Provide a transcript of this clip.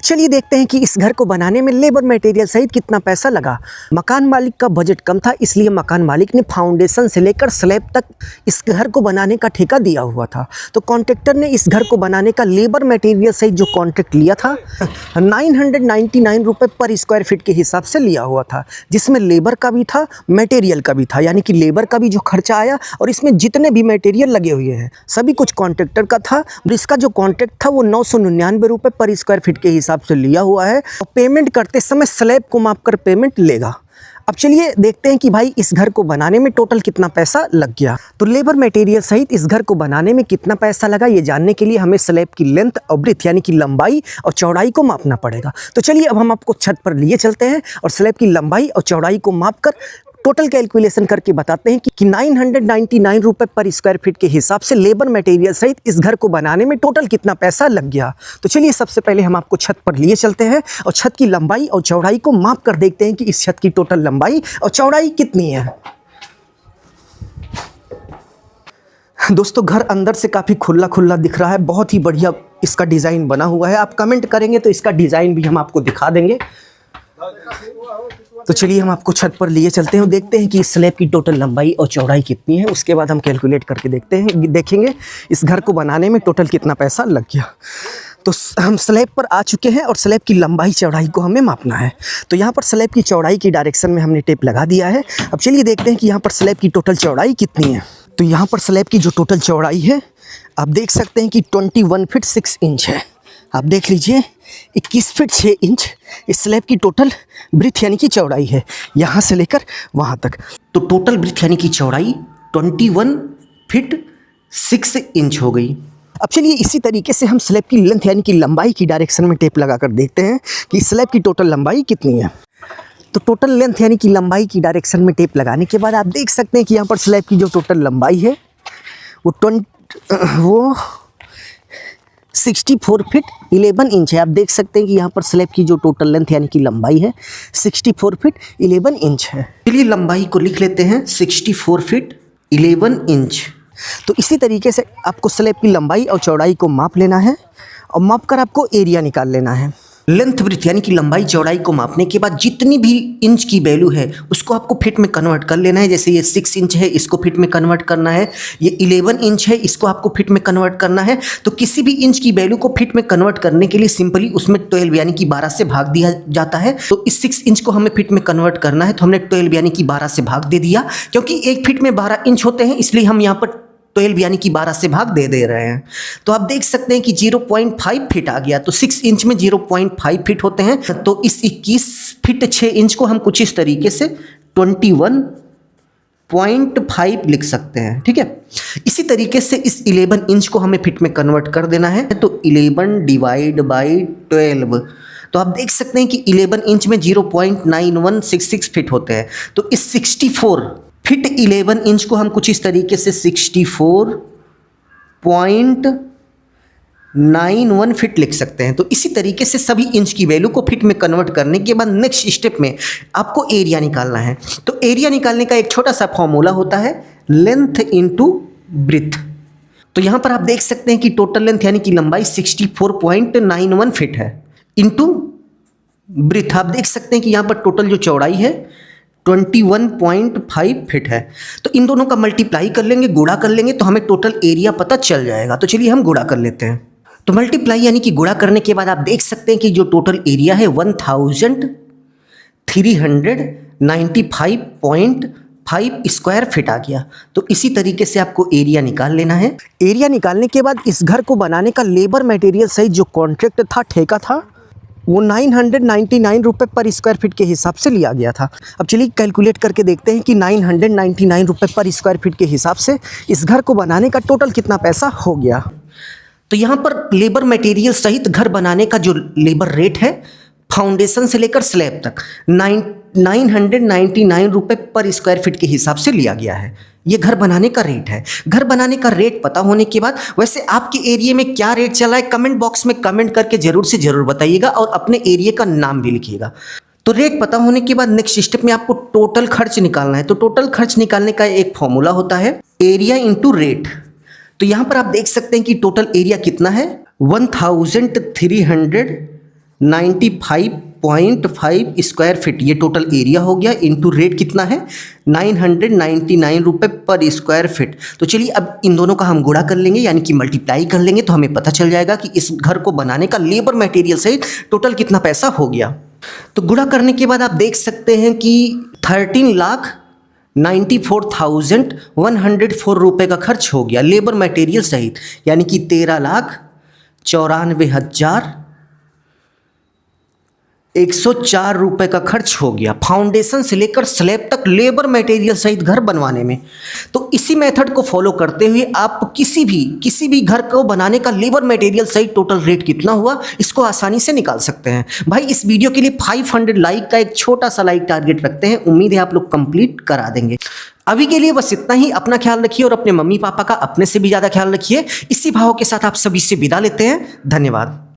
चलिए देखते हैं कि इस घर को बनाने में लेबर मटेरियल सहित कितना पैसा लगा। मकान मालिक का बजट कम था, इसलिए मकान मालिक ने फाउंडेशन से लेकर स्लैब तक इस घर को बनाने का ठेका दिया हुआ था। तो कॉन्ट्रैक्टर ने इस घर को बनाने का लेबर मटेरियल सहित जो कॉन्ट्रैक्ट लिया था 999 रुपये पर स्क्वायर फीट के हिसाब से लिया हुआ था, जिसमें लेबर का भी था, मटेरियल का भी था, यानी कि लेबर का भी जो खर्चा आया और इसमें जितने भी मटेरियल लगे हुए हैं सभी कुछ कॉन्ट्रैक्टर का था। और इसका जो कॉन्ट्रैक्ट था वो 999 रुपये पर स्क्वायर फीट के हिसाब से लिया हुआ है और पेमेंट करते समय स्लैब को मापकर पेमेंट लेगा। अब चलिए देखते हैं कि भाई इस घर को बनाने में टोटल कितना पैसा लग गया। तो लेबर मटेरियल सहित इस घर को बनाने में कितना पैसा लगा ये जानने के लिए हमें स्लैब की लेंथ और ब्रेथ यानी कि लंबाई और चौड़ाई को मापना पड़ेगा। तो चलिए अब हम आपको छत पर लिए चलते हैं और स्लैब की लंबाई और चौड़ाई को मापकर टोटल कैलकुलेशन करके बताते हैं कि 999 रुपये पर स्क्वायर फीट के हिसाब से लेबर मटेरियल सहित इस घर को बनाने में टोटल कितना पैसा लग गया। तो चलिए सबसे पहले हम आपको छत पर लिए चलते हैं और छत की लंबाई और चौड़ाई को माप कर देखते हैं कि इस छत की टोटल लंबाई और चौड़ाई कितनी है। दोस्तों घर अंदर से काफ़ी खुला खुला दिख रहा है, बहुत ही बढ़िया इसका डिज़ाइन बना हुआ है। आप कमेंट करेंगे तो इसका डिज़ाइन भी हम आपको दिखा देंगे। तो चलिए हम आपको छत पर लिए चलते हैं और देखते हैं कि इस स्लैब की टोटल लंबाई और चौड़ाई कितनी है। उसके बाद हम कैलकुलेट करके देखेंगे इस घर को बनाने में टोटल कितना पैसा लग गया। तो हम स्लैब पर आ चुके हैं और स्लैब की लंबाई चौड़ाई को हमें मापना है। तो यहाँ पर स्लैब की चौड़ाई की डायरेक्शन में हमने टेप लगा दिया है। अब चलिए देखते हैं कि यहाँ पर स्लैब की टोटल चौड़ाई कितनी है। तो यहाँ पर स्लैब की जो टोटल चौड़ाई है आप देख सकते हैं कि 21 फीट 6 इंच है। आप देख लीजिए 21 फीट 6 इंच इस स्लैब की टोटल ब्रेथ यानी कि चौड़ाई है, यहाँ से लेकर वहाँ तक। तो टोटल ब्रेथ यानी कि चौड़ाई 21 फीट 6 इंच हो गई। अब चलिए इसी तरीके से हम स्लैब की लेंथ यानी कि लंबाई की डायरेक्शन में टेप लगाकर देखते हैं कि स्लैब की टोटल लंबाई कितनी है। तो टोटल लेंथ यानी कि लंबाई की डायरेक्शन में टेप लगाने के बाद आप देख सकते हैं कि यहाँ पर स्लैब की जो टोटल लंबाई है वो 64 फीट 11 इंच है। आप देख सकते हैं कि यहाँ पर स्लैब की जो टोटल लेंथ यानी कि लंबाई है 64 फीट 11 इंच है। चलिए लंबाई को लिख लेते हैं 64 फीट 11 इंच। तो इसी तरीके से आपको स्लैब की लंबाई और चौड़ाई को माप लेना है और माप कर आपको एरिया निकाल लेना है। लेंथ ब्रेथ यानी कि लंबाई चौड़ाई को मापने के बाद जितनी भी इंच की वैल्यू है उसको आपको फिट में कन्वर्ट कर लेना है। जैसे ये 6 इंच है, इसको फिट में कन्वर्ट करना है। ये 11 इंच है, इसको आपको फिट में कन्वर्ट करना है। तो किसी भी इंच की वैल्यू को फिट में कन्वर्ट करने के लिए सिंपली उसमें 12 यानी कि 12 से भाग दिया जाता है। तो इस 6 इंच को हमें फिट में कन्वर्ट करना है तो हमने 12 यानी कि 12 से भाग दे दिया। क्योंकि एक फिट में 12 इंच होते हैं इसलिए हम यहाँ पर 12 यानी कि 12 से भाग दे रहे हैं। तो आप देख सकते हैं कि 0.5 फीट आ गया। तो 6 इंच में 0.5 फीट होते हैं। तो इस 21 फीट 6 इंच को हम कुछ इस तरीके से 21.5 लिख सकते हैं। ठीक है, इसी तरीके से इस 11 इंच को हमें फीट में कन्वर्ट कर देना है। तो 11 डिवाइड बाई 12, तो आप देख सकते हैं कि 11 इंच में 0.9166 फीट होते हैं। तो इस 64 फीट 11 इंच को हम कुछ इस तरीके से 64.91 फीट लिख सकते हैं। तो इसी तरीके से सभी इंच की वैल्यू को फीट में कन्वर्ट करने के बाद नेक्स्ट स्टेप में आपको एरिया निकालना है। तो एरिया निकालने का एक छोटा सा फॉर्मूला होता है लेंथ इनटू ब्रेथ। तो यहाँ पर आप देख सकते हैं कि टोटल लेंथ यानी कि लंबाई 64.91 फीट है इनटू ब्रेथ। आप देख सकते हैं कि यहाँ पर टोटल जो चौड़ाई है 21.5 फीट है। तो इन दोनों का मल्टीप्लाई कर लेंगे, गुणा कर लेंगे तो हमें टोटल एरिया पता चल जाएगा। तो चलिए हम गुणा कर लेते हैं। तो मल्टीप्लाई यानी कि गुणा करने के बाद आप देख सकते हैं कि जो टोटल एरिया है 1395.5 स्क्वायर फीट आ गया। तो इसी तरीके से आपको एरिया निकाल लेना है। एरिया निकालने के बाद इस घर को बनाने का लेबर मटेरियल सहित जो कॉन्ट्रैक्ट था, ठेका था, वो 999 रुपये पर स्क्वायर फीट के हिसाब से लिया गया था। अब चलिए कैलकुलेट करके देखते हैं कि 999 रुपये पर स्क्वायर फीट के हिसाब से इस घर को बनाने का टोटल कितना पैसा हो गया। तो यहाँ पर लेबर मटेरियल सहित घर बनाने का जो लेबर रेट है फाउंडेशन से लेकर स्लैब तक 999 रुपये पर स्क्वायर फीट के हिसाब से लिया गया है। ये घर बनाने का रेट है। घर बनाने का रेट पता होने के बाद वैसे आपके एरिया में क्या रेट चला है कमेंट बॉक्स में कमेंट करके जरूर से जरूर बताइएगा और अपने एरिया का नाम भी लिखिएगा। तो रेट पता होने के बाद नेक्स्ट स्टेप में आपको टोटल खर्च निकालना है। तो टोटल खर्च निकालने का एक फॉर्मूला होता है एरिया इंटू रेट। तो यहाँ पर आप देख सकते हैं कि टोटल एरिया कितना है 1300 95.5 स्क्वायर फीट, ये टोटल एरिया हो गया, इनटू रेट कितना है 999 रुपये पर स्क्वायर फीट। तो चलिए अब इन दोनों का हम गुणा कर लेंगे, यानी कि मल्टीप्लाई कर लेंगे, तो हमें पता चल जाएगा कि इस घर को बनाने का लेबर मटेरियल सहित टोटल कितना पैसा हो गया। तो गुणा करने के बाद आप देख सकते हैं कि 13,94,104 रुपये का खर्च हो गया लेबर मटेरियल सहित, यानी कि 13,94,104 रुपये का खर्च हो गया फाउंडेशन से लेकर स्लैब तक लेबर मटेरियल सहित घर बनवाने में। तो इसी मेथड को फॉलो करते हुए आप किसी भी घर को बनाने का लेबर मटेरियल सहित टोटल रेट कितना हुआ इसको आसानी से निकाल सकते हैं। भाई इस वीडियो के लिए 500 लाइक का एक छोटा सा लाइक टारगेट रखते हैं, उम्मीद है आप लोग कंप्लीट करा देंगे। अभी के लिए बस इतना ही। अपना ख्याल रखिए और अपने मम्मी पापा का अपने से भी ज़्यादा ख्याल रखिए। इसी भाव के साथ आप सभी से विदा लेते हैं। धन्यवाद।